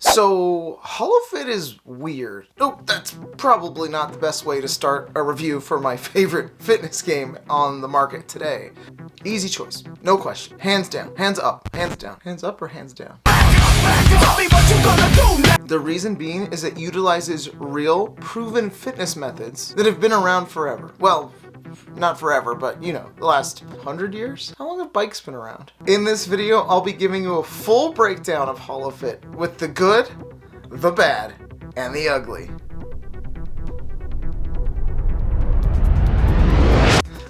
So, Holofit is weird. Oh, that's probably not the best way to start a review for my favorite fitness game on the market today. Easy choice, no question. Hands down, hands up, hands down. Hands up or hands down? The reason being is it utilizes real, proven fitness methods that have been around forever. Well, not forever, but you know, the last 100 years? How long have bikes been around? In this video, I'll be giving you a full breakdown of Holofit with the good, the bad, and the ugly.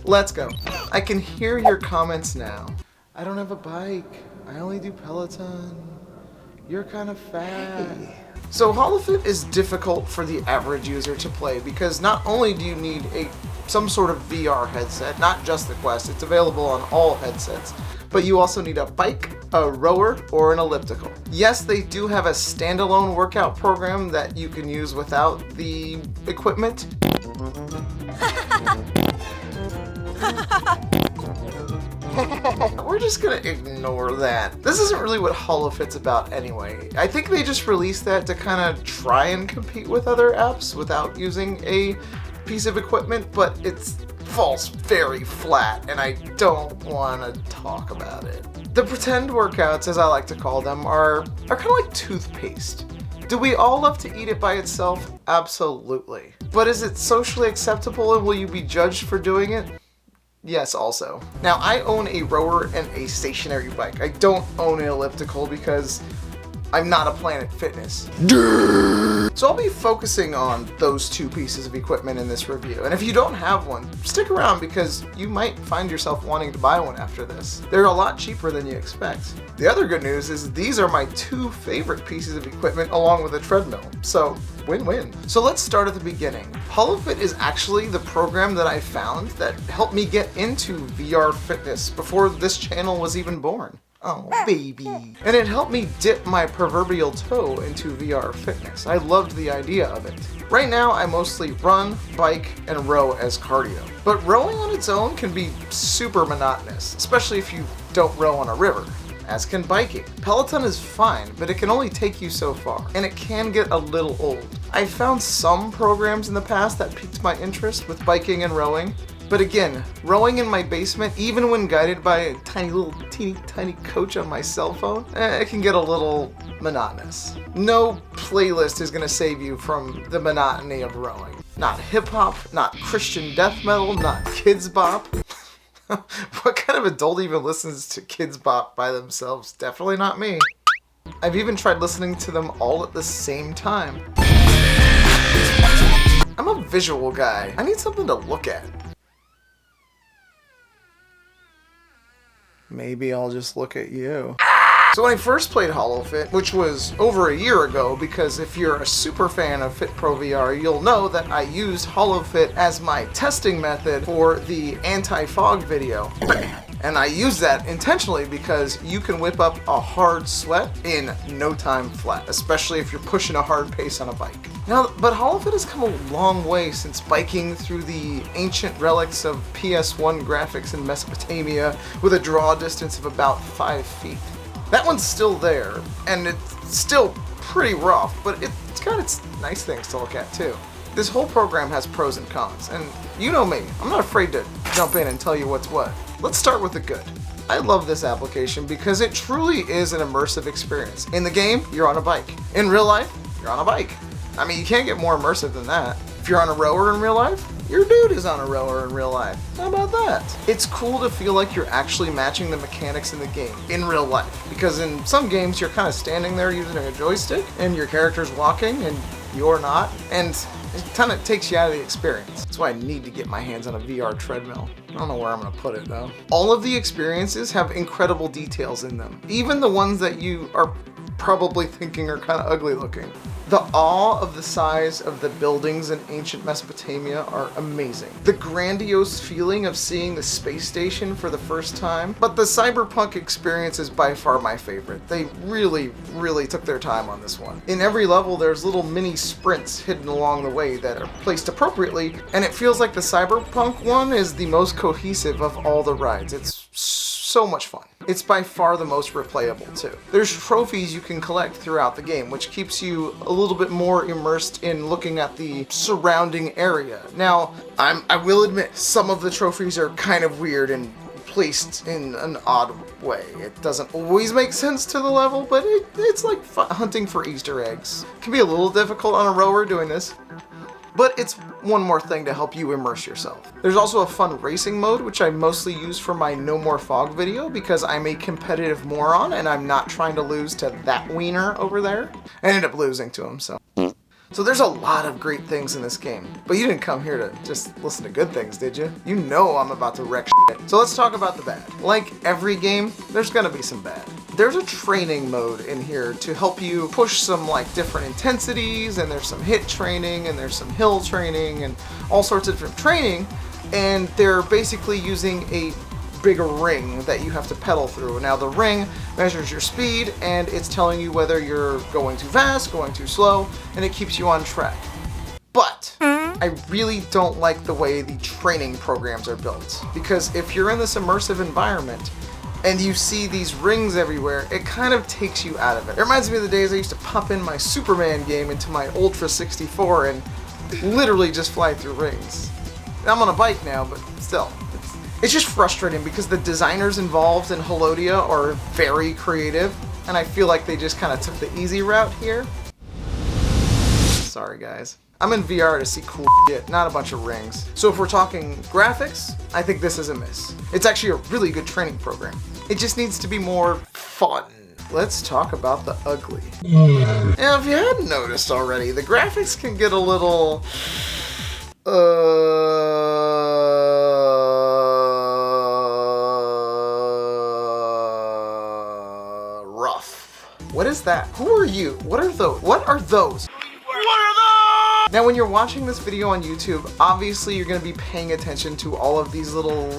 Let's go. I can hear your comments now. I don't have a bike. I only do Peloton. You're kind of fat. Hey. So Holofit is difficult for the average user to play because not only do you need some sort of VR headset, not just the Quest, it's available on all headsets, but you also need a bike, a rower, or an elliptical. Yes, they do have a standalone workout program that you can use without the equipment. We're just gonna ignore that. This isn't really what Holofit's about anyway. I think they just released that to kind of try and compete with other apps without using a piece of equipment, but it falls very flat and I don't want to talk about it. The pretend workouts, as I like to call them, are kind of like toothpaste. Do we all love to eat it by itself? Absolutely. But is it socially acceptable and will you be judged for doing it? Yes, also. Now, I own a rower and a stationary bike. I don't own an elliptical because I'm not a Planet Fitness. So I'll be focusing on those two pieces of equipment in this review. And if you don't have one, stick around because you might find yourself wanting to buy one after this. They're a lot cheaper than you expect. The other good news is these are my two favorite pieces of equipment along with a treadmill. So win-win. So let's start at the beginning. Holofit is actually the program that I found that helped me get into VR fitness before this channel was even born. Oh, baby. And it helped me dip my proverbial toe into VR fitness. I loved the idea of it. Right now, I mostly run, bike, and row as cardio. But rowing on its own can be super monotonous, especially if you don't row on a river, as can biking. Peloton is fine, but it can only take you so far, and it can get a little old. I've found some programs in the past that piqued my interest with biking and rowing, but again, rowing in my basement, even when guided by a teeny tiny coach on my cell phone, it can get a little monotonous. No playlist is gonna save you from the monotony of rowing. Not hip-hop, not Christian death metal, not Kids Bop. What kind of adult even listens to Kids Bop by themselves? Definitely not me. I've even tried listening to them all at the same time. I'm a visual guy. I need something to look at. Maybe I'll just look at you. So when I first played Holofit, which was over a year ago, because if you're a super fan of FitPro VR, you'll know that I used Holofit as my testing method for the anti-fog video. And I use that intentionally because you can whip up a hard sweat in no time flat, especially if you're pushing a hard pace on a bike. Now, but Holofit has come a long way since biking through the ancient relics of PS1 graphics in Mesopotamia with a draw distance of about 5 feet. That one's still there, and it's still pretty rough, but it's got its nice things to look at too. This whole program has pros and cons, and you know me, I'm not afraid to jump in and tell you what's what. Let's start with the good. I love this application because it truly is an immersive experience. In the game, you're on a bike. In real life, you're on a bike. I mean, you can't get more immersive than that. If you're on a rower in real life, your dude is on a rower in real life. How about that? It's cool to feel like you're actually matching the mechanics in the game in real life. Because in some games, you're kind of standing there using a joystick, and your character's walking, and you're not. And it kind of takes you out of the experience. That's why I need to get my hands on a VR treadmill. I don't know where I'm gonna put it though. All of the experiences have incredible details in them. Even the ones that you are probably thinking are kind of ugly looking. The awe of the size of the buildings in ancient Mesopotamia are amazing. The grandiose feeling of seeing the space station for the first time. But the cyberpunk experience is by far my favorite. They really took their time on this one. In every level, there's little mini sprints hidden along the way that are placed appropriately, and it feels like the cyberpunk one is the most cohesive of all the rides. It's so much fun. it's by far the most replayable too. There's trophies you can collect throughout the game, which keeps you a little bit more immersed in looking at the surrounding area. Now, I will admit, some of the trophies are kind of weird and placed in an odd way. It doesn't always make sense to the level, but it's like hunting for Easter eggs. It can be a little difficult on a rower doing this, but it's one more thing to help you immerse yourself. There's also a fun racing mode, which I mostly use for my No More Fog video because I'm a competitive moron and I'm not trying to lose to that wiener over there. I ended up losing to him, so. So there's a lot of great things in this game, but you didn't come here to just listen to good things, did you? You know I'm about to wreck shit. So let's talk about the bad. Like every game, there's gonna be some bad. There's a training mode in here to help you push some like different intensities, and there's some hit training, and there's some hill training, and all sorts of different training, and they're basically using a bigger ring that you have to pedal through. Now the ring measures your speed and it's telling you whether you're going too fast, going too slow, and it keeps you on track. But I really don't like the way the training programs are built, because if you're in this immersive environment and you see these rings everywhere, it kind of takes you out of it. It reminds me of the days I used to pop in my Superman game into my Ultra 64 and literally just fly through rings. I'm on a bike now, but still. It's just frustrating because the designers involved in Holodia are very creative, and I feel like they just kind of took the easy route here. Sorry guys. I'm in VR to see cool shit, not a bunch of rings. So if we're talking graphics, I think this is a miss. It's actually a really good training program. It just needs to be more fun. Let's talk about the ugly. Now if you hadn't noticed already, the graphics can get a little... What is that? Who are you? What are those? What are those? Now when you're watching this video on YouTube, obviously you're going to be paying attention to all of these little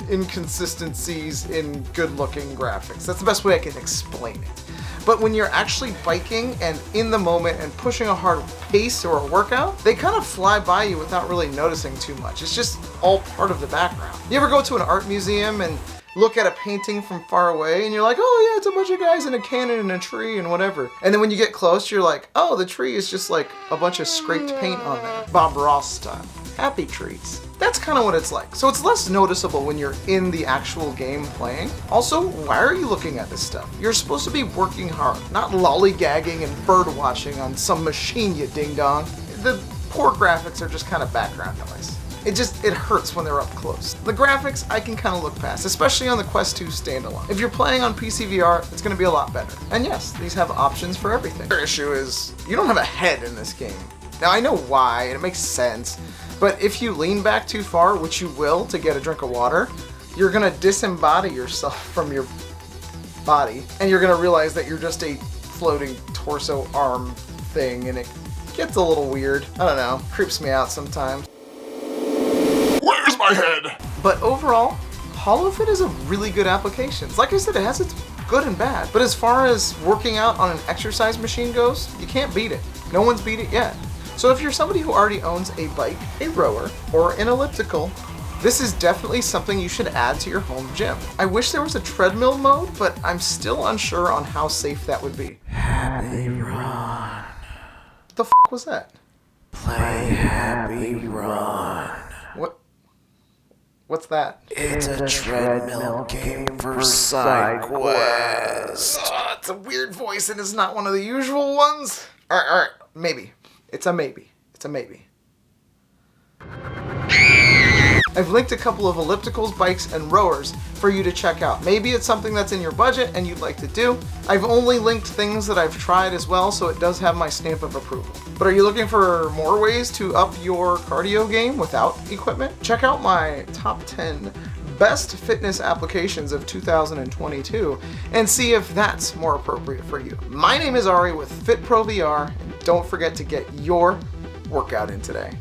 inconsistencies in good-looking graphics. That's the best way I can explain it. But when you're actually biking and in the moment and pushing a hard pace or a workout, they kind of fly by you without really noticing too much. It's just all part of the background. You ever go to an art museum and look at a painting from far away and you're like, oh yeah, it's a bunch of guys in a cannon and a tree and whatever. And then when you get close, you're like, oh, the tree is just like a bunch of scraped paint on there. Bob Ross style. Happy trees. That's kind of what it's like. So it's less noticeable when you're in the actual game playing. Also, why are you looking at this stuff? You're supposed to be working hard, not lollygagging and bird watching on some machine, you ding dong. The poor graphics are just kind of background noise. It hurts when they're up close. The graphics, I can kind of look past, especially on the Quest 2 standalone. If you're playing on PC VR, it's going to be a lot better. And yes, these have options for everything. The issue is, you don't have a head in this game. Now I know why, and it makes sense, but if you lean back too far, which you will to get a drink of water, you're going to disembody yourself from your body, and you're going to realize that you're just a floating torso arm thing, and it gets a little weird. I don't know, creeps me out sometimes. Where's my head? But overall, Holofit is a really good application. Like I said, it has its good and bad. But as far as working out on an exercise machine goes, you can't beat it. No one's beat it yet. So if you're somebody who already owns a bike, a rower, or an elliptical, this is definitely something you should add to your home gym. I wish there was a treadmill mode, but I'm still unsure on how safe that would be. Happy Run. What the f was that? Play Happy Run. What's that? It's a treadmill game for side quests. It's a weird voice and it's not one of the usual ones. Alright, maybe. It's a maybe. It's a maybe. I've linked a couple of ellipticals, bikes, and rowers for you to check out. Maybe it's something that's in your budget and you'd like to do. I've only linked things that I've tried as well, so it does have my stamp of approval. But are you looking for more ways to up your cardio game without equipment? Check out my top 10 best fitness applications of 2022 and see if that's more appropriate for you. My name is Ari with FitPro VR, and don't forget to get your workout in today.